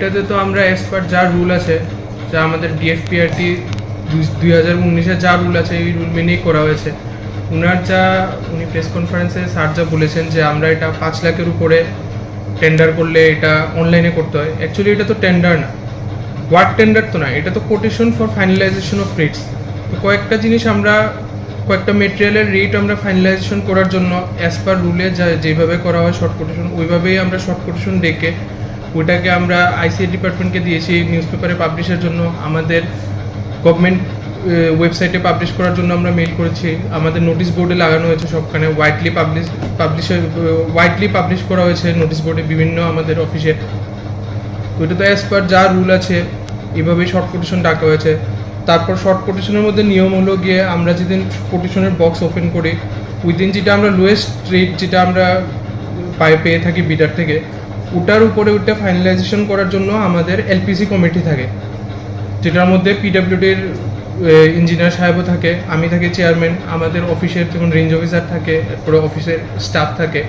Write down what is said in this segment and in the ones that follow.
এটাতে তো আমরা অ্যাজ পার যা রুল আছে, যা আমাদের ডিএফপিআরটি 2019-এর যা রুল আছে এই রুল মেনেই করা হয়েছে। উনি প্রেস কনফারেন্সে স্যার যা বলেছেন যে আমরা এটা 5 লাখের উপরে টেন্ডার করলে এটা অনলাইনে করতে হয়। অ্যাকচুয়ালি এটা তো টেন্ডার না, ওয়ার্ড টেন্ডার তো না, এটা তো quotation for finalisation of rates. তো কয়েকটা জিনিস আমরা কয়েকটা মেটেরিয়ালের রেট আমরা ফাইনালাইজেশন করার জন্য অ্যাজ পার রুলে যেভাবে করা হয় শর্ট কোটেশন, ওইভাবেই আমরা শর্ট কোটেশন ডেকে ওইটাকে আমরা আইসিএ ডিপার্টমেন্টকে দিয়েছি নিউজ পেপারে পাবলিশের জন্য, আমাদের গভর্নমেন্ট ওয়েবসাইটে পাবলিশ করার জন্য আমরা মেইল করেছি, আমাদের নোটিশ বোর্ডে লাগানো হয়েছে, সবখানে ওয়াইডলি পাবলিশ করা হয়েছে নোটিশ বোর্ডে বিভিন্ন আমাদের অফিসে। তো এটা তো অ্যাজ পার যা রুল আছে এভাবেই শর্ট কোটেশন ডাকা হয়েছে। তারপর শর্ট কোটেশনের মধ্যে নিয়ম হলো গিয়ে আমরা যেদিন কোটেশনের বক্স ওপেন করি উইদিন যেটা আমরা লোয়েস্ট রেট যেটা আমরা পেয়ে থাকি বিডার থেকে, ওটার উপরে ওটা ফাইনালাইজেশন করার জন্য আমাদের এলপিসি কমিটি থাকে, যেটার মধ্যে পিডাব্লিউডির ইঞ্জিনিয়ার সাহেবও থাকে, আমি থাকি চেয়ারম্যান, আমাদের অফিসের যেমন রেঞ্জ অফিসার থাকে, এরপরে অফিসের স্টাফ থাকে,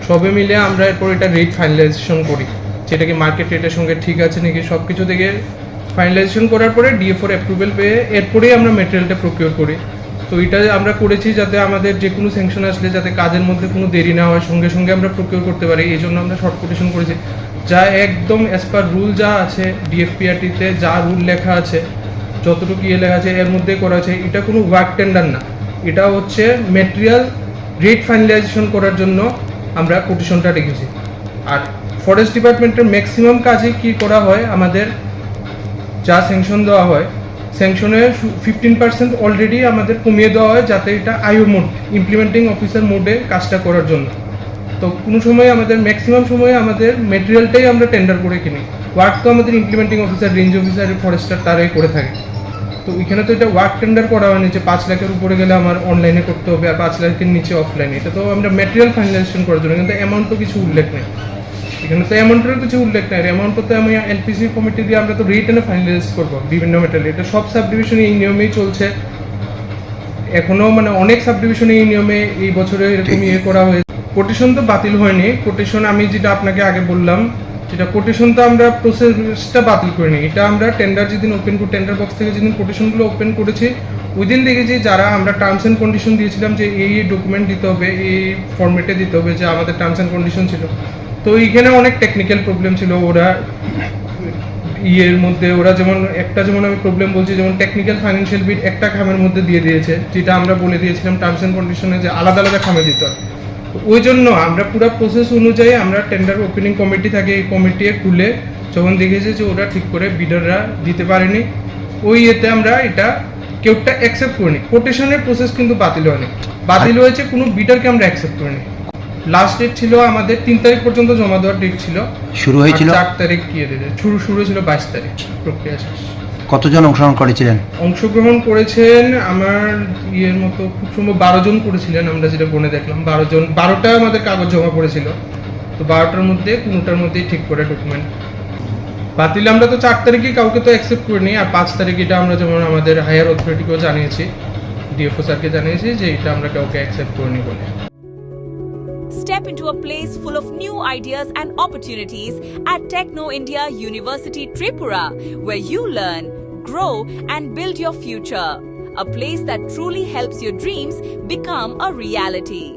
সবে মিলে আমরা এরপর এটা রেট ফাইনালাইজেশন করি, যেটা কি মার্কেট রেটের সঙ্গে ঠিক আছে নাকি সব কিছু থেকে ফাইনালাইজেশন করার পরে ডিএফওর অ্যাপ্রুভেল পেয়ে এরপরেই আমরা মেটেরিয়ালটা প্রকিউর করি। তো এটা আমরা করেছি যাতে আমাদের যে কোনো স্যাংশন আসলে যাতে কাজের মধ্যে কোনো দেরি না হয়, সঙ্গে সঙ্গে আমরা প্রকিউর করতে পারি, এই জন্য আমরা শর্ট কোটেশন করেছি, যা একদম অ্যাজ পার রুল যা আছে ডিএফপিআরটিতে যা রুল লেখা আছে, যতটুকু লেখা আছে এর মধ্যে করা আছে। এটা কোনো ওয়ার্ক টেন্ডার না, এটা হচ্ছে মেটেরিয়াল রেট ফাইনালাইজেশন করার জন্য আমরা কোটেশনটা রেখেছি। আর ফরেস্ট ডিপার্টমেন্টের ম্যাক্সিমাম কাজে কি করা হয়, আমাদের যা স্যাংশন দেওয়া হয় স্যাংশনের 15% অলরেডি আমাদের কমিয়ে দেওয়া হয়, যাতে এটা আইও মোড ইমপ্লিমেন্টিং অফিসার মোডে কাজটা করার জন্য। তো কোনো সময় আমাদের ম্যাক্সিমাম সময়ে আমাদের মেটেরিয়ালটাই আমরা টেন্ডার করে কিনি, ওয়ার্ক তো আমাদের implementing officer, range officer, Forster তারাই করে থাকে। তো এখানে তো এটা ওয়ার্ক টেন্ডার করা হয়নি যে 5 লাখের উপরে গেলে আমার অনলাইনে করতে হবে আর 5 লাখের নিচে অফলাইনে, এটা তো আমরা মেটেরিয়াল ফাইনালাইজেশন করার জন্য, কিন্তু অ্যামাউন্ট তো কিছু উল্লেখ নেই এখানে, তো অ্যামাউন্টের কিছু উল্লেখ নেই। অ্যামাউন্ট তো আমি এলপিসি কমিটি দিয়ে আমরা তো রেট এনে ফাইনালাইজ করবো বিভিন্ন মেটেরিয়াল, এটা সব সাব ডিভিশনে এই নিয়মেই চলছে এখনো, মানে অনেক সাব ডিভিশনে এই নিয়মে এই বছরে এরকম করা হয়েছে। কোটেশন তো বাতিল হয়নি, কোটেশন আমি যেটা আপনাকে আগে বললাম, যেটা কোটেশন তো আমরা প্রসেসটা বাতিল করিনি, এটা আমরা টেন্ডার যেদিন ওপেন করি, টেন্ডার বক্স থেকে যেদিন কোটেশনগুলো ওপেন করেছি ওইদিন দেখেছি যারা আমরা টার্মস অ্যান্ড কন্ডিশন দিয়েছিলাম যে এই ডকুমেন্ট দিতে হবে, এই ফর্মেটে দিতে হবে, যে আমাদের টার্মস অ্যান্ড কন্ডিশন ছিল, তো এইখানে অনেক টেকনিক্যাল প্রবলেম ছিল। ওরা মধ্যে ওরা যেমন আমি প্রবলেম বলছি, যেমন টেকনিক্যাল ফাইন্যান্সিয়াল বিল একটা খামের মধ্যে দিয়ে দিয়েছে, যেটা আমরা বলে দিয়েছিলাম টার্মস অ্যান্ড কন্ডিশনে যে আলাদা আলাদা খামে দিতে হয়। তো ওই জন্য আমরা পুরো প্রসেস অনুযায়ী আমরা টেন্ডার ওপেনিং কমিটি থাকে, এই কমিটি খুলে যখন দেখেছি যে ওরা ঠিক করে বিডাররা দিতে পারেনি, ওই এতে আমরা এটা কেউটা অ্যাকসেপ্ট করিনি। কোটেশনের প্রসেস কিন্তু বাতিল হয়নি, বাতিল হয়েছে কোনো বিডারকে আমরা অ্যাকসেপ্ট করিনি। লাস্ট ডেট ছিল আমাদের 3 তারিখ পর্যন্ত জমা দেওয়ার ডেট ছিল, শুরু হয়েছিল 4 তারিখ গিয়ে দিতে শুরু ছিল 22 তারিখ প্রক্রিয়া শেষ। কতজন অংশগ্রহণ করেছিলেন? অংশগ্রহণ করেছেন আমার মতো খুব সম্ভব 12 জন করেছিলেন, আমরা যেটা বনে দেখলাম 12 জন, 12টা আমাদের কাগজ জমা পড়েছিল। তো 12টার মধ্যে কোনোটার মধ্যেই ঠিক করে ডকুমেন্ট বাতিল আমরা তো 4 তারিখে কাউকে তো অ্যাকসেপ্ট করিনি, আর 5 তারিখ এটা আমরা যেমন আমাদের হায়ার অথরিটিকেও জানিয়েছি, ডিএফও স্যারকে জানিয়েছি যে এটা আমরা কাউকে অ্যাকসেপ্ট করিনি বলে। Step into a place full of new ideas and opportunities at Techno India University Tripura, where you learn, grow and build your future. A place that truly helps your dreams become a reality.